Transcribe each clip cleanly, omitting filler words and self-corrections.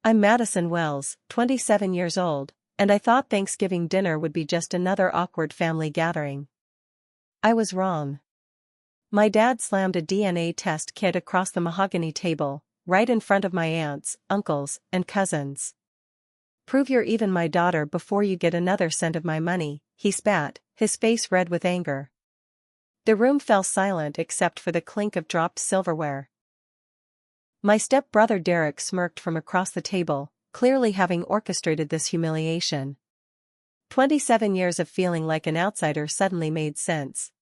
I'm Madison Wells, 27 years old, and I thought Thanksgiving dinner would be just another awkward family gathering. I was wrong. My dad slammed a DNA test kit across the mahogany table, right in front of my aunts, uncles, and cousins. "Prove you're even my daughter before you get another cent of my money," he spat, his face red with anger. The room fell silent except for the clink of dropped silverware. My step-brother Derek smirked from across the table, clearly having orchestrated this humiliation. 27 years of feeling like an outsider suddenly made sense.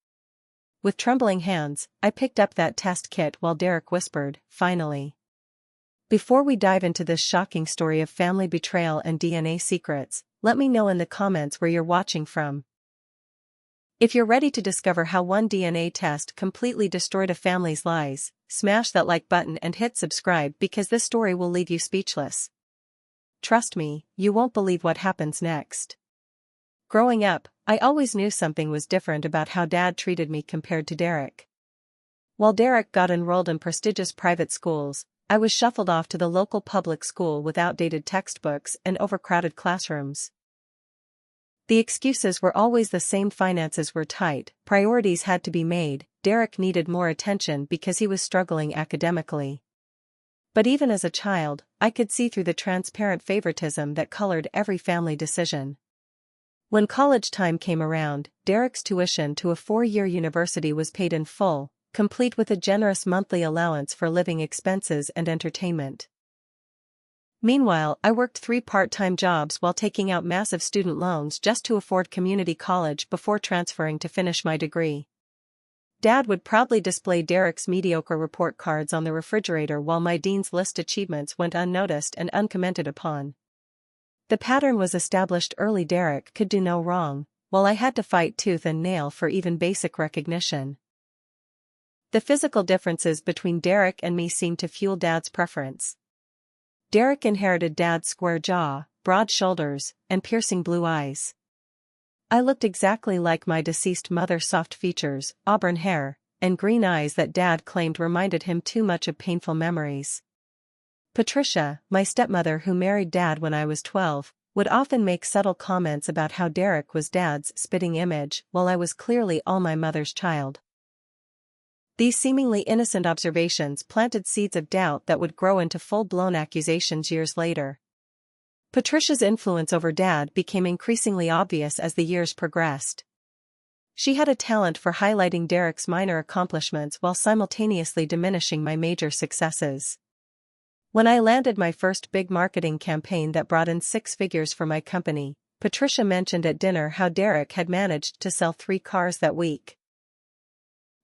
With trembling hands, I picked up that test kit while Derek whispered, "Finally." Before we dive into this shocking story of family betrayal and DNA secrets, let me know in the comments where you're watching from. If you're ready to discover how one DNA test completely destroyed a family's lives, smash that like button and hit subscribe because this story will leave you speechless. Trust me, you won't believe what happens next. Growing up, I always knew something was different about how Dad treated me compared to Derek. While Derek got enrolled in prestigious private schools, I was shuffled off to the local public school with outdated textbooks and overcrowded classrooms. The excuses were always the same: finances were tight, priorities had to be made, Derek needed more attention because he was struggling academically. But even as a child, I could see through the transparent favoritism that colored every family decision. When college time came around, Derek's tuition to a 4-year university was paid in full, complete with a generous monthly allowance for living expenses and entertainment. Meanwhile, I worked 3 part-time jobs while taking out massive student loans just to afford community college before transferring to finish my degree. Dad would proudly display Derek's mediocre report cards on the refrigerator while my Dean's List achievements went unnoticed and uncommented upon. The pattern was established early: Derek could do no wrong, while I had to fight tooth and nail for even basic recognition. The physical differences between Derek and me seemed to fuel Dad's preference. Derek inherited Dad's square jaw, broad shoulders, and piercing blue eyes. I looked exactly like my deceased mother's soft features, auburn hair, and green eyes that Dad claimed reminded him too much of painful memories. Patricia, my stepmother who married Dad when I was 12, would often make subtle comments about how Derek was Dad's spitting image while I was clearly all my mother's child. These seemingly innocent observations planted seeds of doubt that would grow into full-blown accusations years later. Patricia's influence over Dad became increasingly obvious as the years progressed. She had a talent for highlighting Derek's minor accomplishments while simultaneously diminishing my major successes. When I landed my first big marketing campaign that brought in 6 figures for my company, Patricia mentioned at dinner how Derek had managed to sell 3 cars that week.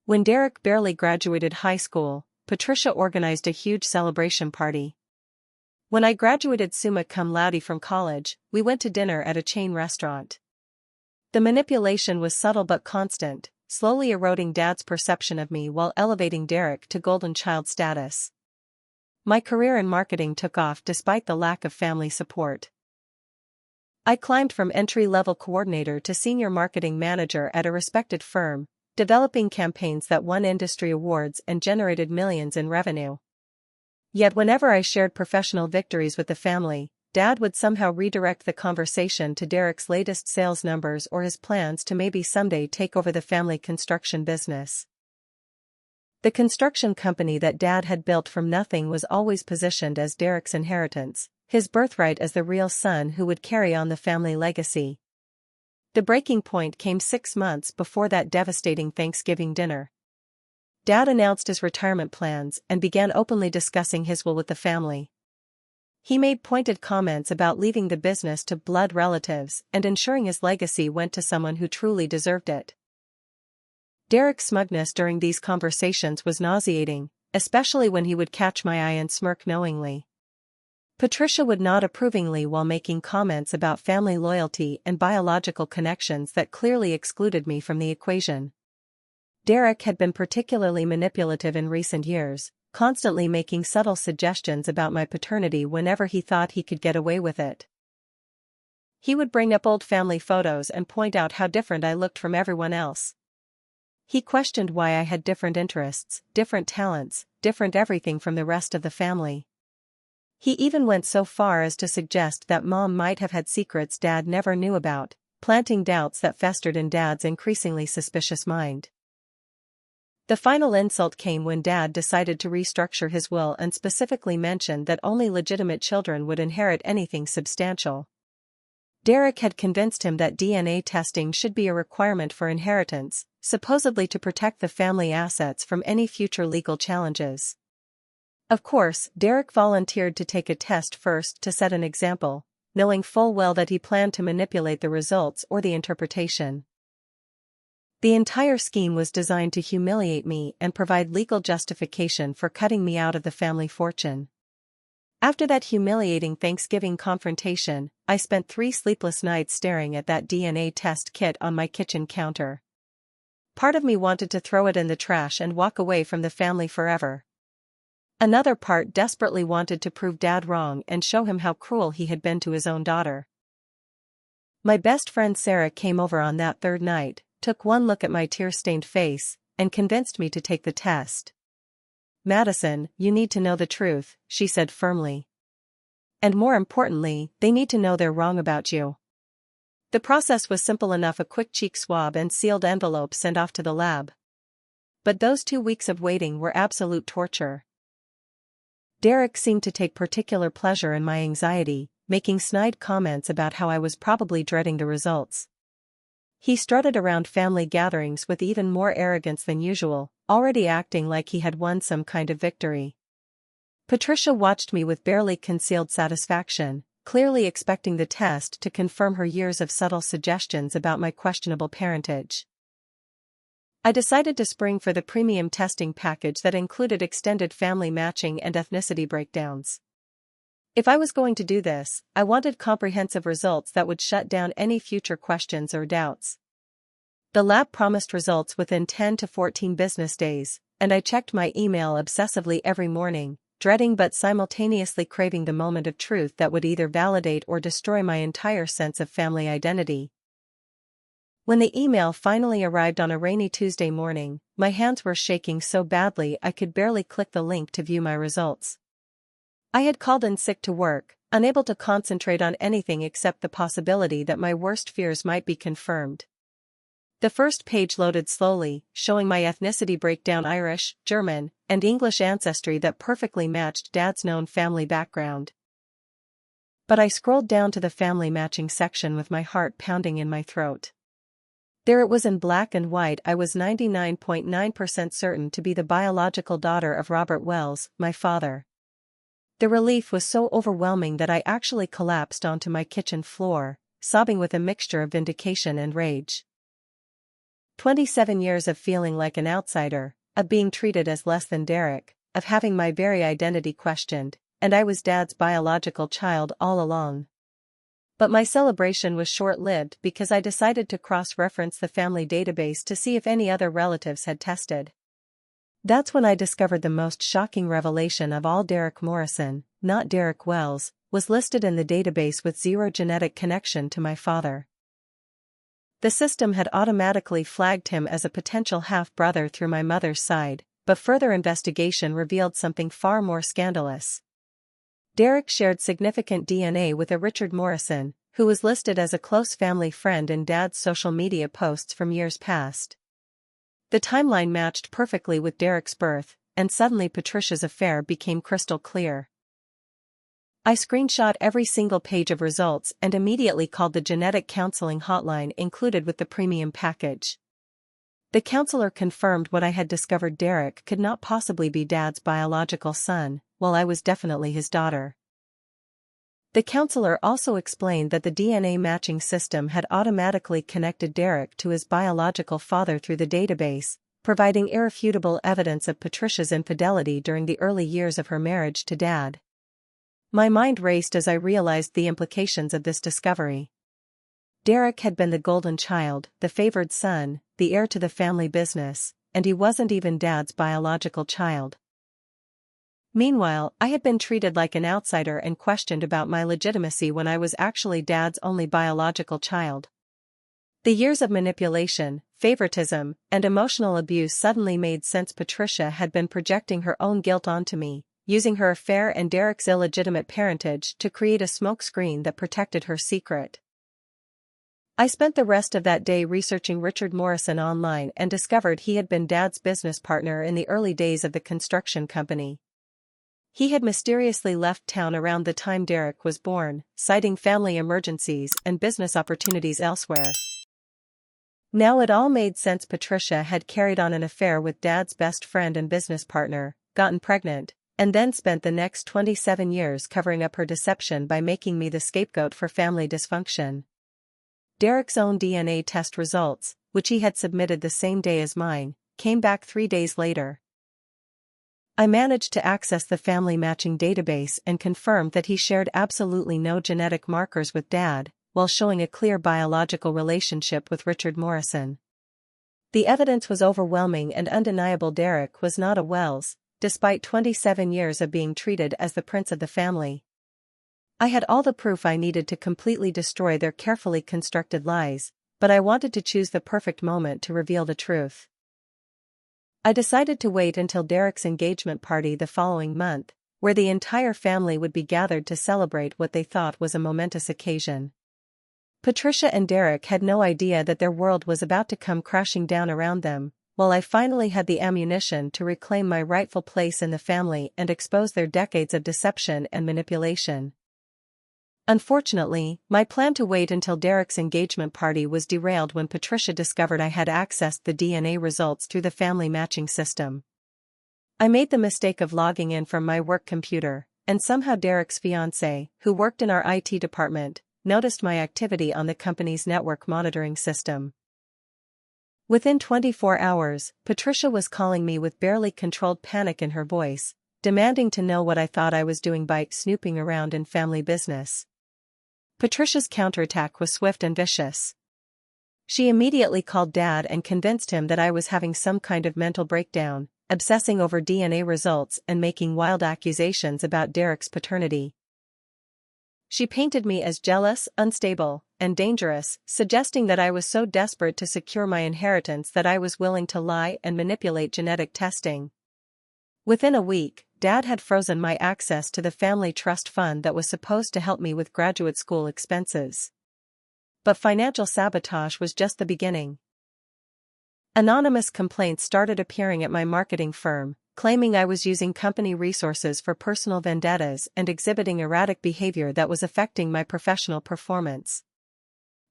When Derek barely graduated high school, Patricia organized a huge celebration party. When I graduated summa cum laude from college, we went to dinner at a chain restaurant. The manipulation was subtle but constant, slowly eroding Dad's perception of me while elevating Derek to golden child status. My career in marketing took off despite the lack of family support. I climbed from entry-level coordinator to senior marketing manager at a respected firm, developing campaigns that won industry awards and generated millions in revenue. Yet whenever I shared professional victories with the family, Dad would somehow redirect the conversation to Derek's latest sales numbers or his plans to maybe someday take over the family construction business. The construction company that Dad had built from nothing was always positioned as Derek's inheritance, his birthright as the real son who would carry on the family legacy. The breaking point came 6 months before that devastating Thanksgiving dinner. Dad announced his retirement plans and began openly discussing his will with the family. He made pointed comments about leaving the business to blood relatives and ensuring his legacy went to someone who truly deserved it. Derek's smugness during these conversations was nauseating, especially when he would catch my eye and smirk knowingly. Patricia would nod approvingly while making comments about family loyalty and biological connections that clearly excluded me from the equation. Derek had been particularly manipulative in recent years, constantly making subtle suggestions about my paternity whenever he thought he could get away with it. He would bring up old family photos and point out how different I looked from everyone else. He questioned why I had different interests, different talents, different everything from the rest of the family. He even went so far as to suggest that Mom might have had secrets Dad never knew about, planting doubts that festered in Dad's increasingly suspicious mind. The final insult came when Dad decided to restructure his will and specifically mentioned that only legitimate children would inherit anything substantial. Derek had convinced him that DNA testing should be a requirement for inheritance, supposedly to protect the family assets from any future legal challenges. Of course, Derek volunteered to take a test first to set an example, knowing full well that he planned to manipulate the results or the interpretation. The entire scheme was designed to humiliate me and provide legal justification for cutting me out of the family fortune. After that humiliating Thanksgiving confrontation, I spent 3 sleepless nights staring at that DNA test kit on my kitchen counter. Part of me wanted to throw it in the trash and walk away from the family forever. Another part desperately wanted to prove Dad wrong and show him how cruel he had been to his own daughter. My best friend Sarah came over on that 3rd night, took one look at my tear-stained face, and convinced me to take the test. "Madison, you need to know the truth," she said firmly. "And more importantly, they need to know they're wrong about you." The process was simple enough: a quick cheek swab and sealed envelope sent off to the lab. But those 2 weeks of waiting were absolute torture. Derek seemed to take particular pleasure in my anxiety, making snide comments about how I was probably dreading the results. He strutted around family gatherings with even more arrogance than usual, already acting like he had won some kind of victory. Patricia watched me with barely concealed satisfaction, clearly expecting the test to confirm her years of subtle suggestions about my questionable parentage. I decided to spring for the premium testing package that included extended family matching and ethnicity breakdowns. If I was going to do this, I wanted comprehensive results that would shut down any future questions or doubts. The lab promised results within 10 to 14 business days, and I checked my email obsessively every morning, dreading but simultaneously craving the moment of truth that would either validate or destroy my entire sense of family identity. When the email finally arrived on a rainy Tuesday morning, my hands were shaking so badly I could barely click the link to view my results. I had called in sick to work, unable to concentrate on anything except the possibility that my worst fears might be confirmed. The first page loaded slowly, showing my ethnicity breakdown: Irish, German, and English ancestry that perfectly matched Dad's known family background. But I scrolled down to the family matching section with my heart pounding in my throat. There it was in black and white: I was 99.9% certain to be the biological daughter of Robert Wells, my father. The relief was so overwhelming that I actually collapsed onto my kitchen floor, sobbing with a mixture of vindication and rage. 27 years of feeling like an outsider, of being treated as less than Derek, of having my very identity questioned, and I was Dad's biological child all along. But my celebration was short-lived because I decided to cross-reference the family database to see if any other relatives had tested. That's when I discovered the most shocking revelation of all: Derek Morrison, not Derek Wells, was listed in the database with 0 genetic connection to my father. The system had automatically flagged him as a potential half-brother through my mother's side, but further investigation revealed something far more scandalous. Derek shared significant DNA with a Richard Morrison, who was listed as a close family friend in Dad's social media posts from years past. The timeline matched perfectly with Derek's birth, and suddenly Patricia's affair became crystal clear. I screenshot every single page of results and immediately called the genetic counseling hotline included with the premium package. The counselor confirmed what I had discovered: Derek could not possibly be Dad's biological son, while I was definitely his daughter. The counselor also explained that the DNA matching system had automatically connected Derek to his biological father through the database, providing irrefutable evidence of Patricia's infidelity during the early years of her marriage to Dad. My mind raced as I realized the implications of this discovery. Derek had been the golden child, the favored son, the heir to the family business, and he wasn't even Dad's biological child. Meanwhile, I had been treated like an outsider and questioned about my legitimacy when I was actually Dad's only biological child. The years of manipulation, favoritism, and emotional abuse suddenly made sense. Patricia had been projecting her own guilt onto me, using her affair and Derek's illegitimate parentage to create a smokescreen that protected her secret. I spent the rest of that day researching Richard Morrison online and discovered he had been Dad's business partner in the early days of the construction company. He had mysteriously left town around the time Derek was born, citing family emergencies and business opportunities elsewhere. Now it all made sense. Patricia had carried on an affair with Dad's best friend and business partner, gotten pregnant, and then spent the next 27 years covering up her deception by making me the scapegoat for family dysfunction. Derek's own DNA test results, which he had submitted the same day as mine, came back 3 days later. I managed to access the family matching database and confirmed that he shared absolutely no genetic markers with Dad, while showing a clear biological relationship with Richard Morrison. The evidence was overwhelming and undeniable. Derek was not a Wells, despite 27 years of being treated as the prince of the family. I had all the proof I needed to completely destroy their carefully constructed lies, but I wanted to choose the perfect moment to reveal the truth. I decided to wait until Derek's engagement party the following month, where the entire family would be gathered to celebrate what they thought was a momentous occasion. Patricia and Derek had no idea that their world was about to come crashing down around them, while I finally had the ammunition to reclaim my rightful place in the family and expose their decades of deception and manipulation. Unfortunately, my plan to wait until Derek's engagement party was derailed when Patricia discovered I had accessed the DNA results through the family matching system. I made the mistake of logging in from my work computer, and somehow Derek's fiancée, who worked in our IT department, noticed my activity on the company's network monitoring system. Within 24 hours, Patricia was calling me with barely controlled panic in her voice, demanding to know what I thought I was doing by snooping around in family business. Patricia's counterattack was swift and vicious. She immediately called Dad and convinced him that I was having some kind of mental breakdown, obsessing over DNA results and making wild accusations about Derek's paternity. She painted me as jealous, unstable, and dangerous, suggesting that I was so desperate to secure my inheritance that I was willing to lie and manipulate genetic testing. Within a week, Dad had frozen my access to the family trust fund that was supposed to help me with graduate school expenses. But financial sabotage was just the beginning. Anonymous complaints started appearing at my marketing firm, claiming I was using company resources for personal vendettas and exhibiting erratic behavior that was affecting my professional performance.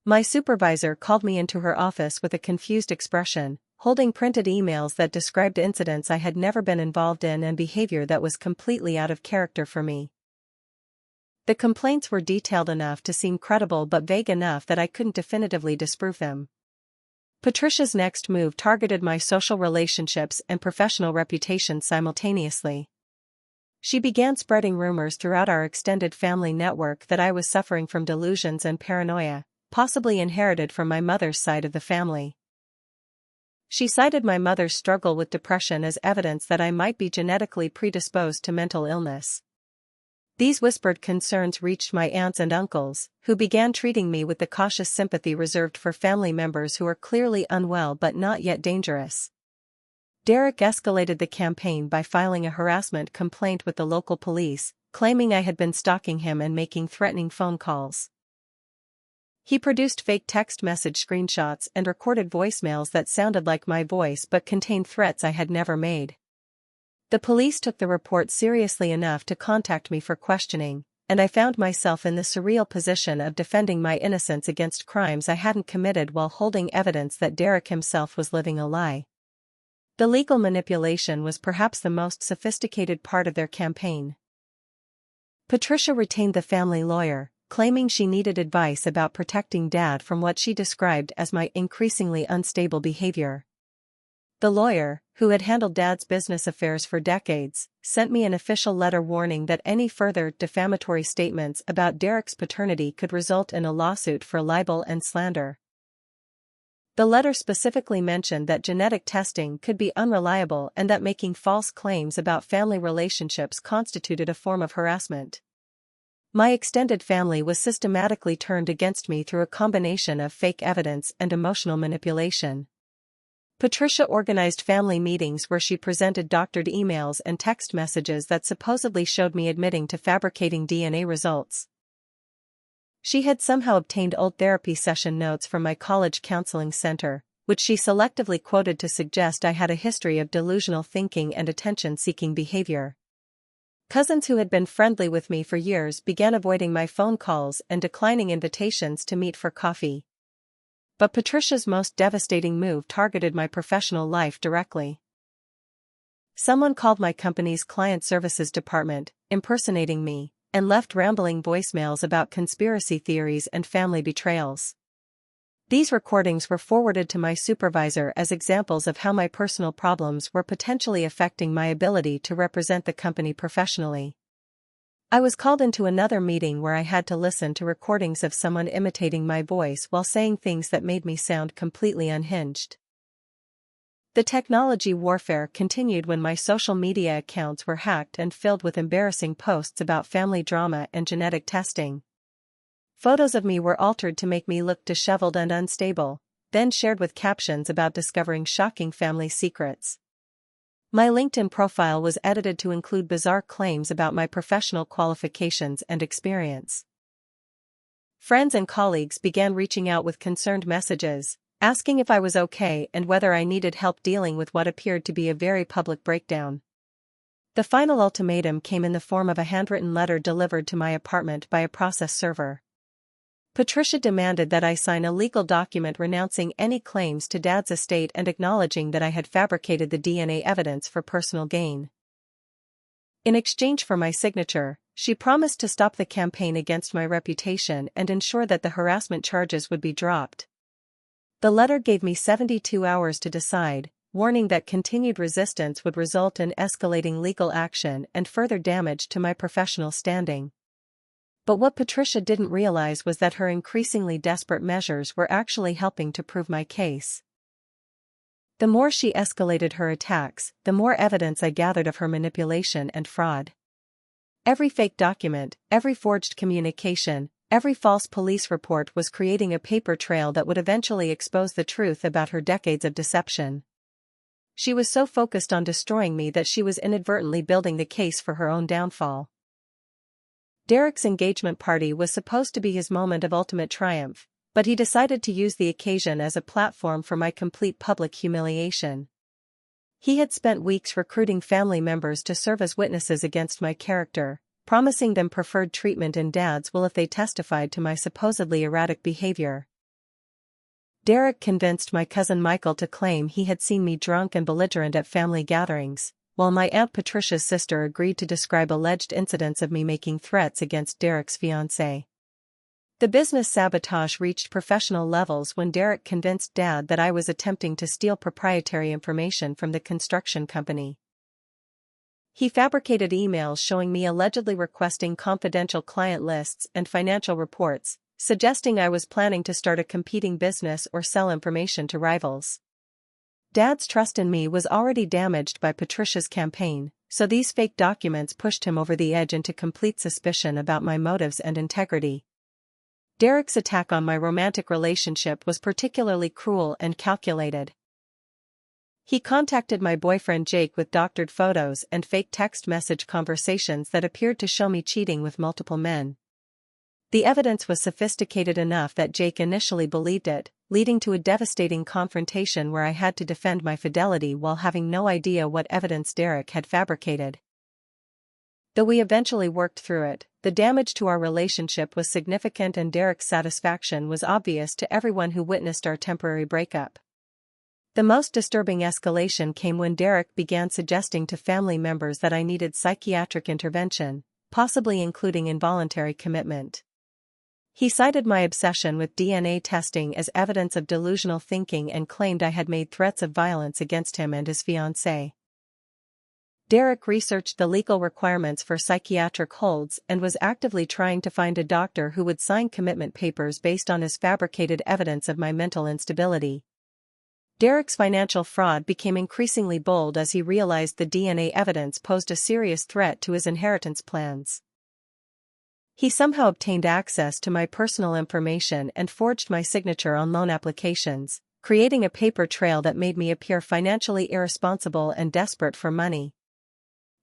My supervisor called me into her office with a confused expression, holding printed emails that described incidents I had never been involved in and behavior that was completely out of character for me. The complaints were detailed enough to seem credible but vague enough that I couldn't definitively disprove them. Patricia's next move targeted my social relationships and professional reputation simultaneously. She began spreading rumors throughout our extended family network that I was suffering from delusions and paranoia, possibly inherited from my mother's side of the family. She cited my mother's struggle with depression as evidence that I might be genetically predisposed to mental illness. These whispered concerns reached my aunts and uncles, who began treating me with the cautious sympathy reserved for family members who are clearly unwell but not yet dangerous. Derek escalated the campaign by filing a harassment complaint with the local police, claiming I had been stalking him and making threatening phone calls. He produced fake text message screenshots and recorded voicemails that sounded like my voice but contained threats I had never made. The police took the report seriously enough to contact me for questioning, and I found myself in the surreal position of defending my innocence against crimes I hadn't committed while holding evidence that Derek himself was living a lie. The legal manipulation was perhaps the most sophisticated part of their campaign. Patricia retained the family lawyer, claiming she needed advice about protecting Dad from what she described as my increasingly unstable behavior. The lawyer, who had handled Dad's business affairs for decades, sent me an official letter warning that any further defamatory statements about Derek's paternity could result in a lawsuit for libel and slander. The letter specifically mentioned that genetic testing could be unreliable and that making false claims about family relationships constituted a form of harassment. My extended family was systematically turned against me through a combination of fake evidence and emotional manipulation. Patricia organized family meetings where she presented doctored emails and text messages that supposedly showed me admitting to fabricating DNA results. She had somehow obtained old therapy session notes from my college counseling center, which she selectively quoted to suggest I had a history of delusional thinking and attention-seeking behavior. Cousins who had been friendly with me for years began avoiding my phone calls and declining invitations to meet for coffee. But Patricia's most devastating move targeted my professional life directly. Someone called my company's client services department, impersonating me, and left rambling voicemails about conspiracy theories and family betrayals. These recordings were forwarded to my supervisor as examples of how my personal problems were potentially affecting my ability to represent the company professionally. I was called into another meeting where I had to listen to recordings of someone imitating my voice while saying things that made me sound completely unhinged. The technology warfare continued when my social media accounts were hacked and filled with embarrassing posts about family drama and genetic testing. Photos of me were altered to make me look disheveled and unstable, then shared with captions about discovering shocking family secrets. My LinkedIn profile was edited to include bizarre claims about my professional qualifications and experience. Friends and colleagues began reaching out with concerned messages, asking if I was okay and whether I needed help dealing with what appeared to be a very public breakdown. The final ultimatum came in the form of a handwritten letter delivered to my apartment by a process server. Patricia demanded that I sign a legal document renouncing any claims to Dad's estate and acknowledging that I had fabricated the DNA evidence for personal gain. In exchange for my signature, she promised to stop the campaign against my reputation and ensure that the harassment charges would be dropped. The letter gave me 72 hours to decide, warning that continued resistance would result in escalating legal action and further damage to my professional standing. But what Patricia didn't realize was that her increasingly desperate measures were actually helping to prove my case. The more she escalated her attacks, the more evidence I gathered of her manipulation and fraud. Every fake document, every forged communication, every false police report was creating a paper trail that would eventually expose the truth about her decades of deception. She was so focused on destroying me that she was inadvertently building the case for her own downfall. Derek's engagement party was supposed to be his moment of ultimate triumph, but he decided to use the occasion as a platform for my complete public humiliation. He had spent weeks recruiting family members to serve as witnesses against my character, promising them preferred treatment in Dad's will if they testified to my supposedly erratic behavior. Derek convinced my cousin Michael to claim he had seen me drunk and belligerent at family gatherings, while my Aunt Patricia's sister agreed to describe alleged incidents of me making threats against Derek's fiancée. The business sabotage reached professional levels when Derek convinced Dad that I was attempting to steal proprietary information from the construction company. He fabricated emails showing me allegedly requesting confidential client lists and financial reports, suggesting I was planning to start a competing business or sell information to rivals. Dad's trust in me was already damaged by Patricia's campaign, so these fake documents pushed him over the edge into complete suspicion about my motives and integrity. Derek's attack on my romantic relationship was particularly cruel and calculated. He contacted my boyfriend Jake with doctored photos and fake text message conversations that appeared to show me cheating with multiple men. The evidence was sophisticated enough that Jake initially believed it, leading to a devastating confrontation where I had to defend my fidelity while having no idea what evidence Derek had fabricated. Though we eventually worked through it, the damage to our relationship was significant and Derek's satisfaction was obvious to everyone who witnessed our temporary breakup. The most disturbing escalation came when Derek began suggesting to family members that I needed psychiatric intervention, possibly including involuntary commitment. He cited my obsession with DNA testing as evidence of delusional thinking and claimed I had made threats of violence against him and his fiancée. Derek researched the legal requirements for psychiatric holds and was actively trying to find a doctor who would sign commitment papers based on his fabricated evidence of my mental instability. Derek's financial fraud became increasingly bold as he realized the DNA evidence posed a serious threat to his inheritance plans. He somehow obtained access to my personal information and forged my signature on loan applications, creating a paper trail that made me appear financially irresponsible and desperate for money.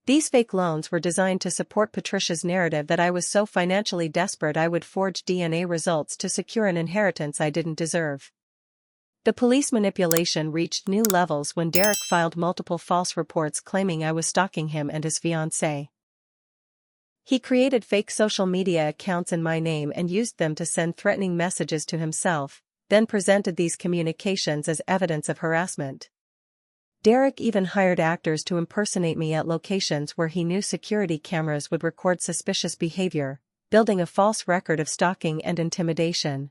These fake loans were designed to support Patricia's narrative that I was so financially desperate I would forge DNA results to secure an inheritance I didn't deserve. The police manipulation reached new levels when Derek filed multiple false reports claiming I was stalking him and his fiancée. He created fake social media accounts in my name and used them to send threatening messages to himself, then presented these communications as evidence of harassment. Derek even hired actors to impersonate me at locations where he knew security cameras would record suspicious behavior, building a false record of stalking and intimidation.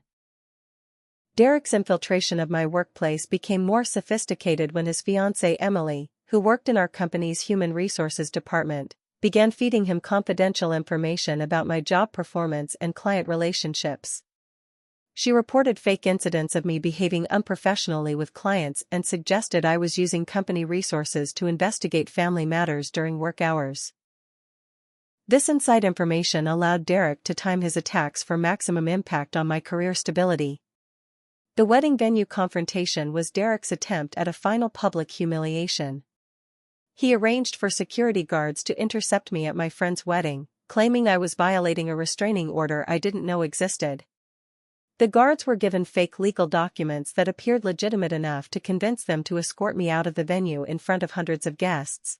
Derek's infiltration of my workplace became more sophisticated when his fiancée Emily, who worked in our company's human resources department, began feeding him confidential information about my job performance and client relationships. She reported fake incidents of me behaving unprofessionally with clients and suggested I was using company resources to investigate family matters during work hours. This inside information allowed Derek to time his attacks for maximum impact on my career stability. The wedding venue confrontation was Derek's attempt at a final public humiliation. He arranged for security guards to intercept me at my friend's wedding, claiming I was violating a restraining order I didn't know existed. The guards were given fake legal documents that appeared legitimate enough to convince them to escort me out of the venue in front of hundreds of guests.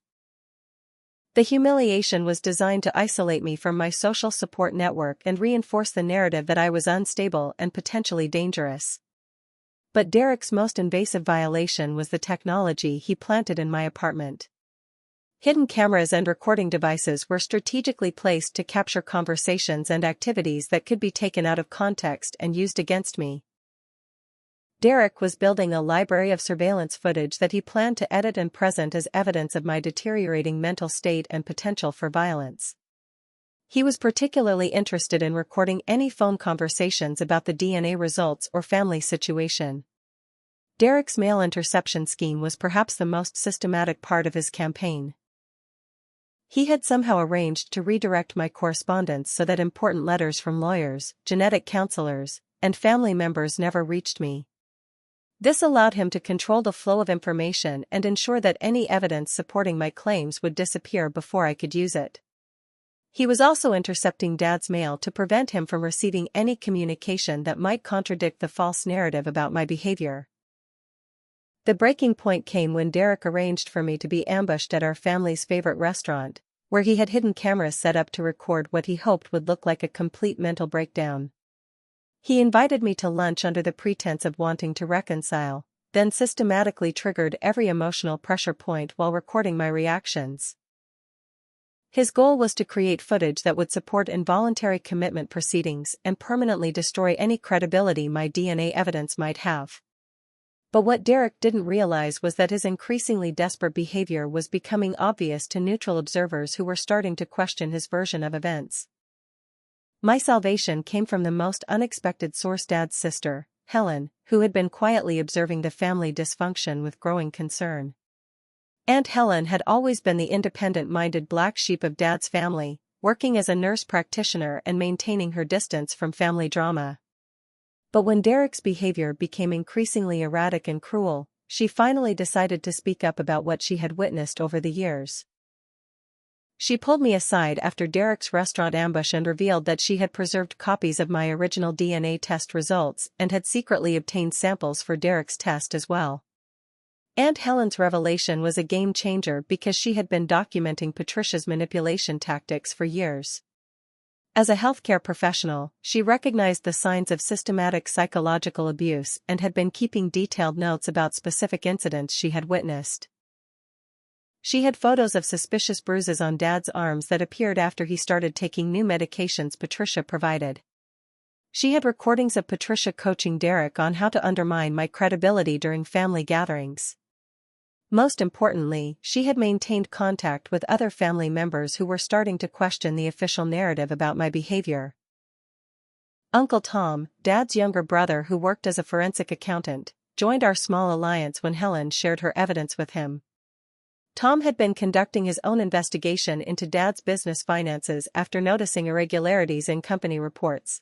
The humiliation was designed to isolate me from my social support network and reinforce the narrative that I was unstable and potentially dangerous. But Derek's most invasive violation was the technology he planted in my apartment. Hidden cameras and recording devices were strategically placed to capture conversations and activities that could be taken out of context and used against me. Derek was building a library of surveillance footage that he planned to edit and present as evidence of my deteriorating mental state and potential for violence. He was particularly interested in recording any phone conversations about the DNA results or family situation. Derek's mail interception scheme was perhaps the most systematic part of his campaign. He had somehow arranged to redirect my correspondence so that important letters from lawyers, genetic counselors, and family members never reached me. This allowed him to control the flow of information and ensure that any evidence supporting my claims would disappear before I could use it. He was also intercepting Dad's mail to prevent him from receiving any communication that might contradict the false narrative about my behavior. The breaking point came when Derek arranged for me to be ambushed at our family's favorite restaurant, where he had hidden cameras set up to record what he hoped would look like a complete mental breakdown. He invited me to lunch under the pretense of wanting to reconcile, then systematically triggered every emotional pressure point while recording my reactions. His goal was to create footage that would support involuntary commitment proceedings and permanently destroy any credibility my DNA evidence might have. But what Derek didn't realize was that his increasingly desperate behavior was becoming obvious to neutral observers who were starting to question his version of events. My salvation came from the most unexpected source: Dad's sister, Helen, who had been quietly observing the family dysfunction with growing concern. Aunt Helen had always been the independent-minded black sheep of Dad's family, working as a nurse practitioner and maintaining her distance from family drama. But when Derek's behavior became increasingly erratic and cruel, she finally decided to speak up about what she had witnessed over the years. She pulled me aside after Derek's restaurant ambush and revealed that she had preserved copies of my original DNA test results and had secretly obtained samples for Derek's test as well. Aunt Helen's revelation was a game-changer because she had been documenting Patricia's manipulation tactics for years. As a healthcare professional, she recognized the signs of systematic psychological abuse and had been keeping detailed notes about specific incidents she had witnessed. She had photos of suspicious bruises on Dad's arms that appeared after he started taking new medications Patricia provided. She had recordings of Patricia coaching Derek on how to undermine my credibility during family gatherings. Most importantly, she had maintained contact with other family members who were starting to question the official narrative about my behavior. Uncle Tom, Dad's younger brother who worked as a forensic accountant, joined our small alliance when Helen shared her evidence with him. Tom had been conducting his own investigation into Dad's business finances after noticing irregularities in company reports.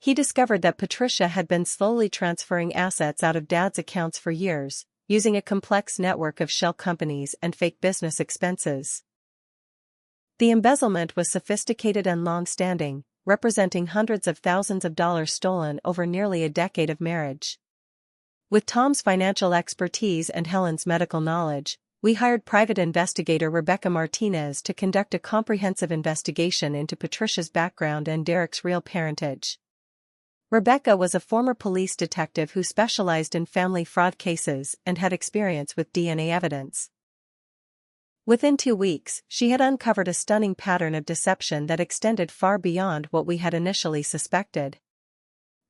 He discovered that Patricia had been slowly transferring assets out of Dad's accounts for years, using a complex network of shell companies and fake business expenses. The embezzlement was sophisticated and long-standing, representing hundreds of thousands of dollars stolen over nearly a decade of marriage. With Tom's financial expertise and Helen's medical knowledge, we hired private investigator Rebecca Martinez to conduct a comprehensive investigation into Patricia's background and Derek's real parentage. Rebecca was a former police detective who specialized in family fraud cases and had experience with DNA evidence. Within 2 weeks, she had uncovered a stunning pattern of deception that extended far beyond what we had initially suspected.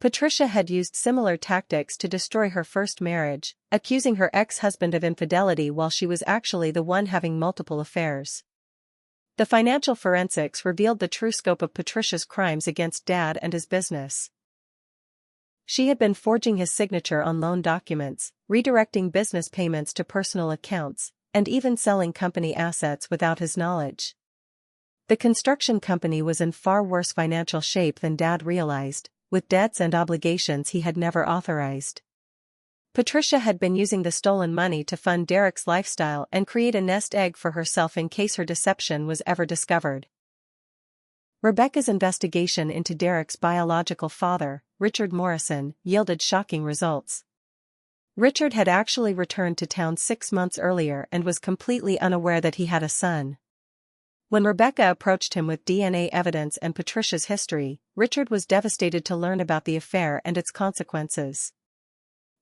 Patricia had used similar tactics to destroy her first marriage, accusing her ex-husband of infidelity while she was actually the one having multiple affairs. The financial forensics revealed the true scope of Patricia's crimes against Dad and his business. She had been forging his signature on loan documents, redirecting business payments to personal accounts, and even selling company assets without his knowledge. The construction company was in far worse financial shape than Dad realized, with debts and obligations he had never authorized. Patricia had been using the stolen money to fund Derek's lifestyle and create a nest egg for herself in case her deception was ever discovered. Rebecca's investigation into Derek's biological father, Richard Morrison, yielded shocking results. Richard had actually returned to town 6 months earlier and was completely unaware that he had a son. When Rebecca approached him with DNA evidence and Patricia's history, Richard was devastated to learn about the affair and its consequences.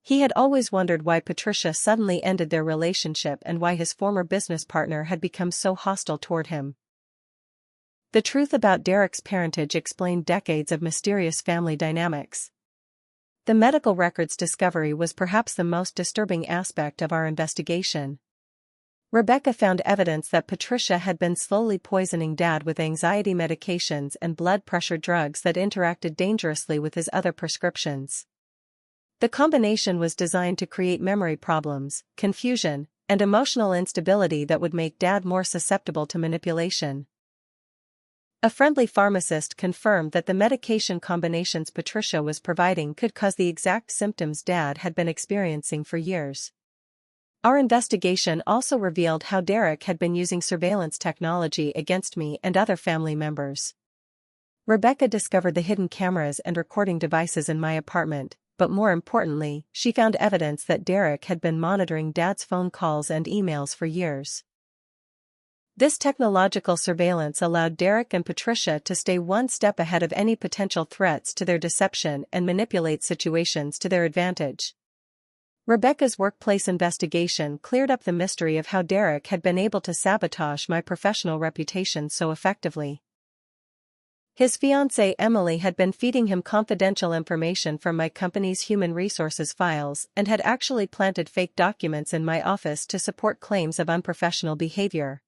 He had always wondered why Patricia suddenly ended their relationship and why his former business partner had become so hostile toward him. The truth about Derek's parentage explained decades of mysterious family dynamics. The medical records discovery was perhaps the most disturbing aspect of our investigation. Rebecca found evidence that Patricia had been slowly poisoning Dad with anxiety medications and blood pressure drugs that interacted dangerously with his other prescriptions. The combination was designed to create memory problems, confusion, and emotional instability that would make Dad more susceptible to manipulation. A friendly pharmacist confirmed that the medication combinations Patricia was providing could cause the exact symptoms Dad had been experiencing for years. Our investigation also revealed how Derek had been using surveillance technology against me and other family members. Rebecca discovered the hidden cameras and recording devices in my apartment, but more importantly, she found evidence that Derek had been monitoring Dad's phone calls and emails for years. This technological surveillance allowed Derek and Patricia to stay one step ahead of any potential threats to their deception and manipulate situations to their advantage. Rebecca's workplace investigation cleared up the mystery of how Derek had been able to sabotage my professional reputation so effectively. His fiancée Emily had been feeding him confidential information from my company's human resources files and had actually planted fake documents in my office to support claims of unprofessional behavior.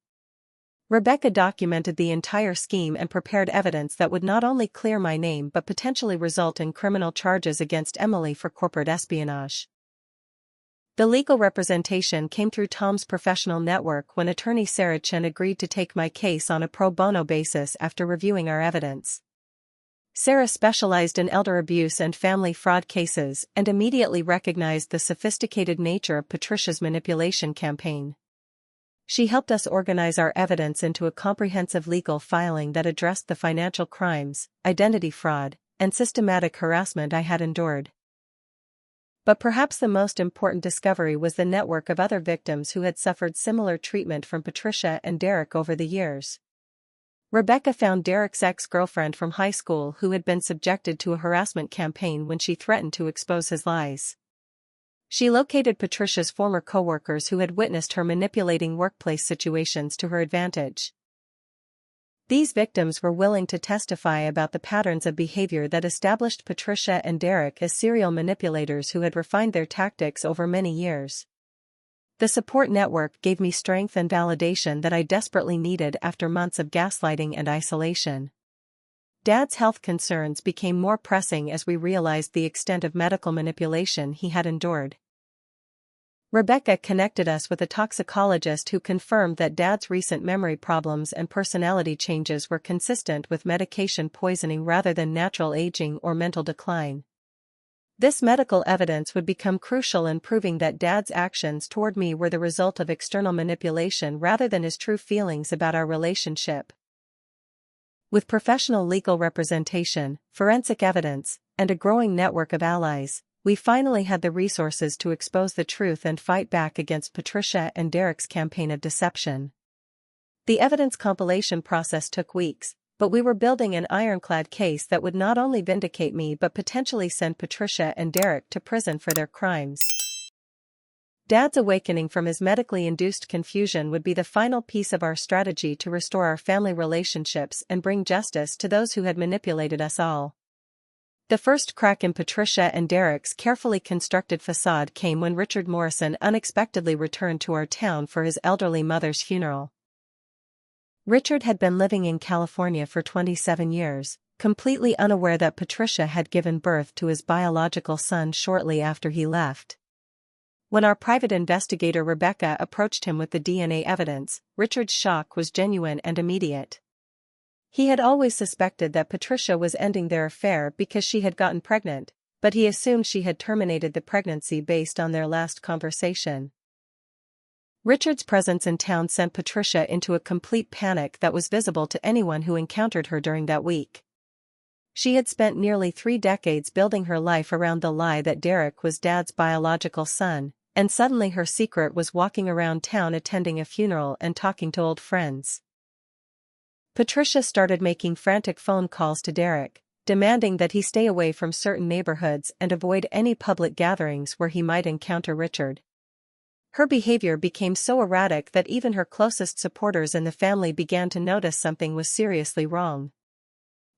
Rebecca documented the entire scheme and prepared evidence that would not only clear my name but potentially result in criminal charges against Emily for corporate espionage. The legal representation came through Tom's professional network when attorney Sarah Chen agreed to take my case on a pro bono basis after reviewing our evidence. Sarah specialized in elder abuse and family fraud cases and immediately recognized the sophisticated nature of Patricia's manipulation campaign. She helped us organize our evidence into a comprehensive legal filing that addressed the financial crimes, identity fraud, and systematic harassment I had endured. But perhaps the most important discovery was the network of other victims who had suffered similar treatment from Patricia and Derek over the years. Rebecca found Derek's ex-girlfriend from high school who had been subjected to a harassment campaign when she threatened to expose his lies. She located Patricia's former coworkers who had witnessed her manipulating workplace situations to her advantage. These victims were willing to testify about the patterns of behavior that established Patricia and Derek as serial manipulators who had refined their tactics over many years. The support network gave me strength and validation that I desperately needed after months of gaslighting and isolation. Dad's health concerns became more pressing as we realized the extent of medical manipulation he had endured. Rebecca connected us with a toxicologist who confirmed that Dad's recent memory problems and personality changes were consistent with medication poisoning rather than natural aging or mental decline. This medical evidence would become crucial in proving that Dad's actions toward me were the result of external manipulation rather than his true feelings about our relationship. With professional legal representation, forensic evidence, and a growing network of allies, we finally had the resources to expose the truth and fight back against Patricia and Derek's campaign of deception. The evidence compilation process took weeks, but we were building an ironclad case that would not only vindicate me but potentially send Patricia and Derek to prison for their crimes. Dad's awakening from his medically induced confusion would be the final piece of our strategy to restore our family relationships and bring justice to those who had manipulated us all. The first crack in Patricia and Derek's carefully constructed facade came when Richard Morrison unexpectedly returned to our town for his elderly mother's funeral. Richard had been living in California for 27 years, completely unaware that Patricia had given birth to his biological son shortly after he left. When our private investigator Rebecca approached him with the DNA evidence, Richard's shock was genuine and immediate. He had always suspected that Patricia was ending their affair because she had gotten pregnant, but he assumed she had terminated the pregnancy based on their last conversation. Richard's presence in town sent Patricia into a complete panic that was visible to anyone who encountered her during that week. She had spent nearly 3 decades building her life around the lie that Derek was Dad's biological son, and suddenly her secret was walking around town attending a funeral and talking to old friends. Patricia started making frantic phone calls to Derek, demanding that he stay away from certain neighborhoods and avoid any public gatherings where he might encounter Richard. Her behavior became so erratic that even her closest supporters in the family began to notice something was seriously wrong.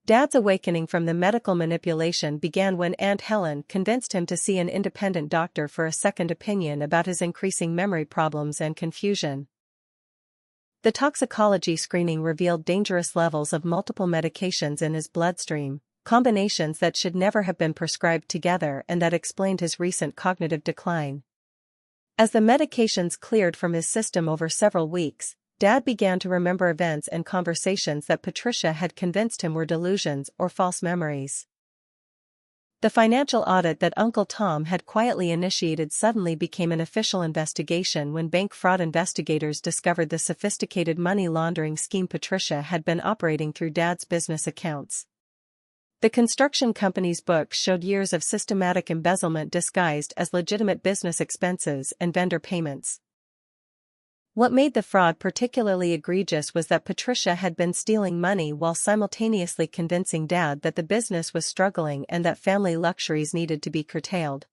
Dad's awakening from the medical manipulation began when Aunt Helen convinced him to see an independent doctor for a second opinion about his increasing memory problems and confusion. The toxicology screening revealed dangerous levels of multiple medications in his bloodstream, combinations that should never have been prescribed together and that explained his recent cognitive decline. As the medications cleared from his system over several weeks, Dad began to remember events and conversations that Patricia had convinced him were delusions or false memories. The financial audit that Uncle Tom had quietly initiated suddenly became an official investigation when bank fraud investigators discovered the sophisticated money laundering scheme Patricia had been operating through Dad's business accounts. The construction company's books showed years of systematic embezzlement disguised as legitimate business expenses and vendor payments. What made the fraud particularly egregious was that Patricia had been stealing money while simultaneously convincing Dad that the business was struggling and that family luxuries needed to be curtailed.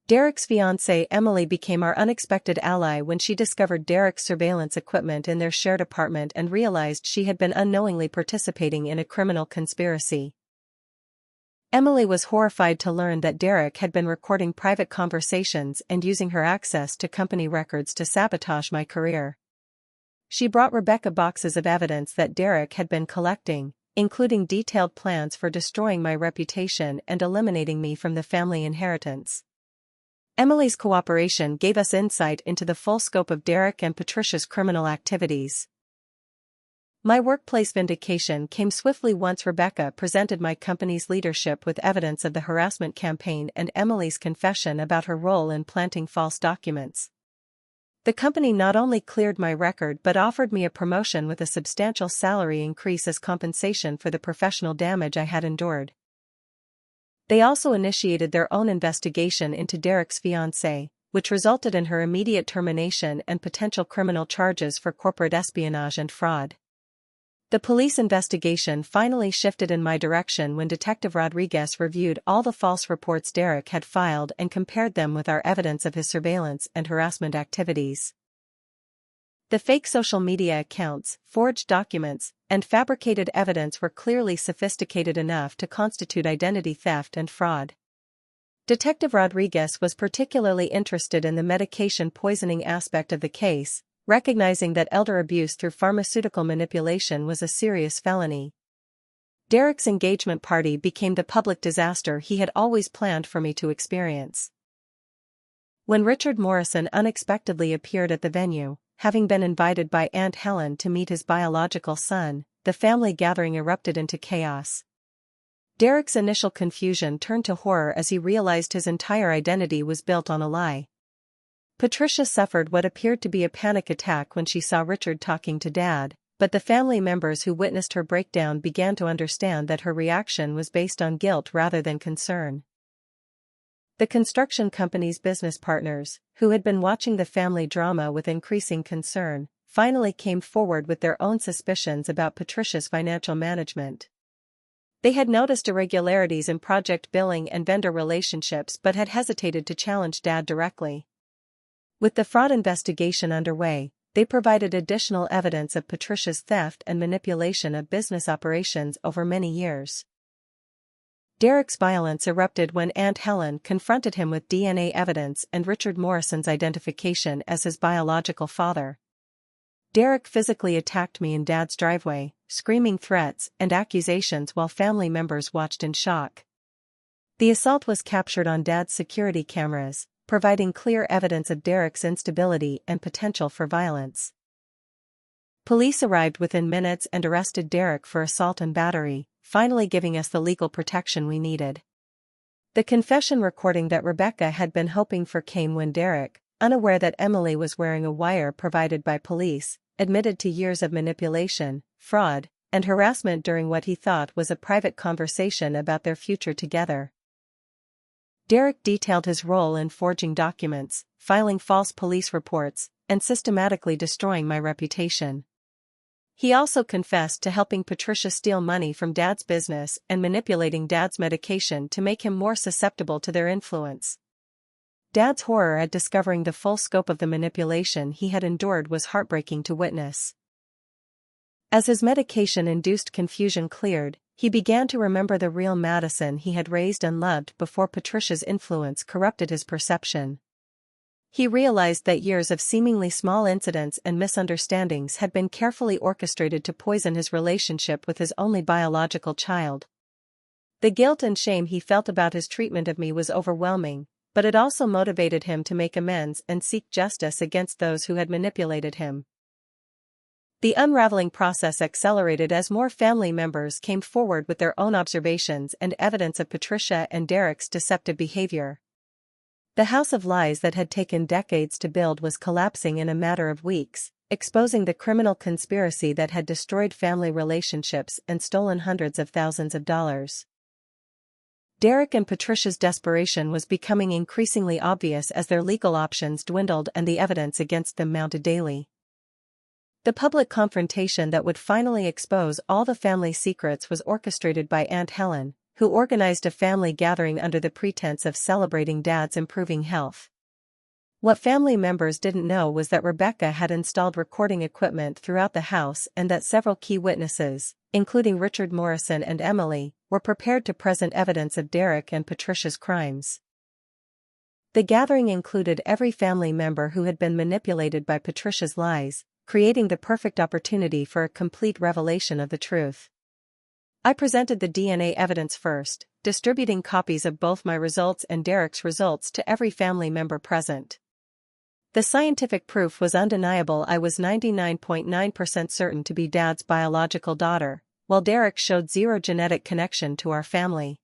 Derek's fiancée Emily became our unexpected ally when she discovered Derek's surveillance equipment in their shared apartment and realized she had been unknowingly participating in a criminal conspiracy. Emily was horrified to learn that Derek had been recording private conversations and using her access to company records to sabotage my career. She brought Rebecca boxes of evidence that Derek had been collecting, including detailed plans for destroying my reputation and eliminating me from the family inheritance. Emily's cooperation gave us insight into the full scope of Derek and Patricia's criminal activities. My workplace vindication came swiftly once Rebecca presented my company's leadership with evidence of the harassment campaign and Emily's confession about her role in planting false documents. The company not only cleared my record but offered me a promotion with a substantial salary increase as compensation for the professional damage I had endured. They also initiated their own investigation into Derek's fiancée, which resulted in her immediate termination and potential criminal charges for corporate espionage and fraud. The police investigation finally shifted in my direction when Detective Rodriguez reviewed all the false reports Derek had filed and compared them with our evidence of his surveillance and harassment activities. The fake social media accounts, forged documents, and fabricated evidence were clearly sophisticated enough to constitute identity theft and fraud. Detective Rodriguez was particularly interested in the medication poisoning aspect of the case, recognizing that elder abuse through pharmaceutical manipulation was a serious felony. Derek's engagement party became the public disaster he had always planned for me to experience. When Richard Morrison unexpectedly appeared at the venue, having been invited by Aunt Helen to meet his biological son, the family gathering erupted into chaos. Derek's initial confusion turned to horror as he realized his entire identity was built on a lie. Patricia suffered what appeared to be a panic attack when she saw Richard talking to Dad, but the family members who witnessed her breakdown began to understand that her reaction was based on guilt rather than concern. The construction company's business partners, who had been watching the family drama with increasing concern, finally came forward with their own suspicions about Patricia's financial management. They had noticed irregularities in project billing and vendor relationships but had hesitated to challenge Dad directly. With the fraud investigation underway, they provided additional evidence of Patricia's theft and manipulation of business operations over many years. Derek's violence erupted when Aunt Helen confronted him with DNA evidence and Richard Morrison's identification as his biological father. Derek physically attacked me in Dad's driveway, screaming threats and accusations while family members watched in shock. The assault was captured on Dad's security cameras, providing clear evidence of Derek's instability and potential for violence. Police arrived within minutes and arrested Derek for assault and battery, finally giving us the legal protection we needed. The confession recording that Rebecca had been hoping for came when Derek, unaware that Emily was wearing a wire provided by police, admitted to years of manipulation, fraud, and harassment during what he thought was a private conversation about their future together. Derek detailed his role in forging documents, filing false police reports, and systematically destroying my reputation. He also confessed to helping Patricia steal money from Dad's business and manipulating Dad's medication to make him more susceptible to their influence. Dad's horror at discovering the full scope of the manipulation he had endured was heartbreaking to witness. As his medication-induced confusion cleared, he began to remember the real Madison he had raised and loved before Patricia's influence corrupted his perception. He realized that years of seemingly small incidents and misunderstandings had been carefully orchestrated to poison his relationship with his only biological child. The guilt and shame he felt about his treatment of me was overwhelming, but it also motivated him to make amends and seek justice against those who had manipulated him. The unraveling process accelerated as more family members came forward with their own observations and evidence of Patricia and Derek's deceptive behavior. The house of lies that had taken decades to build was collapsing in a matter of weeks, exposing the criminal conspiracy that had destroyed family relationships and stolen hundreds of thousands of dollars. Derek and Patricia's desperation was becoming increasingly obvious as their legal options dwindled and the evidence against them mounted daily. The public confrontation that would finally expose all the family secrets was orchestrated by Aunt Helen, who organized a family gathering under the pretense of celebrating Dad's improving health. What family members didn't know was that Rebecca had installed recording equipment throughout the house and that several key witnesses, including Richard Morrison and Emily, were prepared to present evidence of Derek and Patricia's crimes. The gathering included every family member who had been manipulated by Patricia's lies, creating the perfect opportunity for a complete revelation of the truth. I presented the DNA evidence first, distributing copies of both my results and Derek's results to every family member present. The scientific proof was undeniable. I was 99.9% certain to be Dad's biological daughter, while Derek showed zero genetic connection to our family.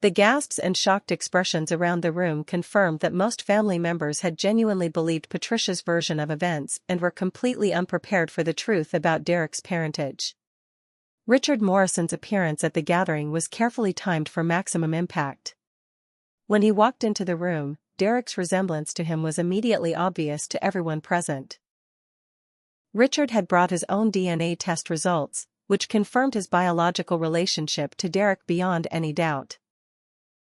The gasps and shocked expressions around the room confirmed that most family members had genuinely believed Patricia's version of events and were completely unprepared for the truth about Derek's parentage. Richard Morrison's appearance at the gathering was carefully timed for maximum impact. When he walked into the room, Derek's resemblance to him was immediately obvious to everyone present. Richard had brought his own DNA test results, which confirmed his biological relationship to Derek beyond any doubt.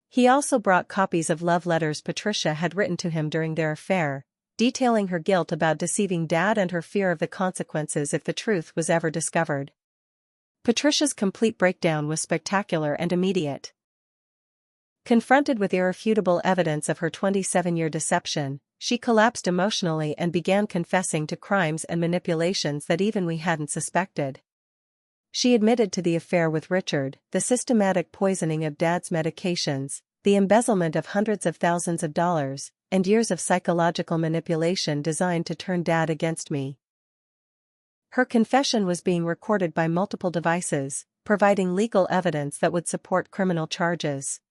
He also brought copies of love letters Patricia had written to him during their affair, detailing her guilt about deceiving Dad and her fear of the consequences if the truth was ever discovered. Patricia's complete breakdown was spectacular and immediate. Confronted with irrefutable evidence of her 27-year deception, she collapsed emotionally and began confessing to crimes and manipulations that even we hadn't suspected. She admitted to the affair with Richard, the systematic poisoning of Dad's medications, the embezzlement of hundreds of thousands of dollars, and years of psychological manipulation designed to turn Dad against me. Her confession was being recorded by multiple devices, providing legal evidence that would support criminal charges.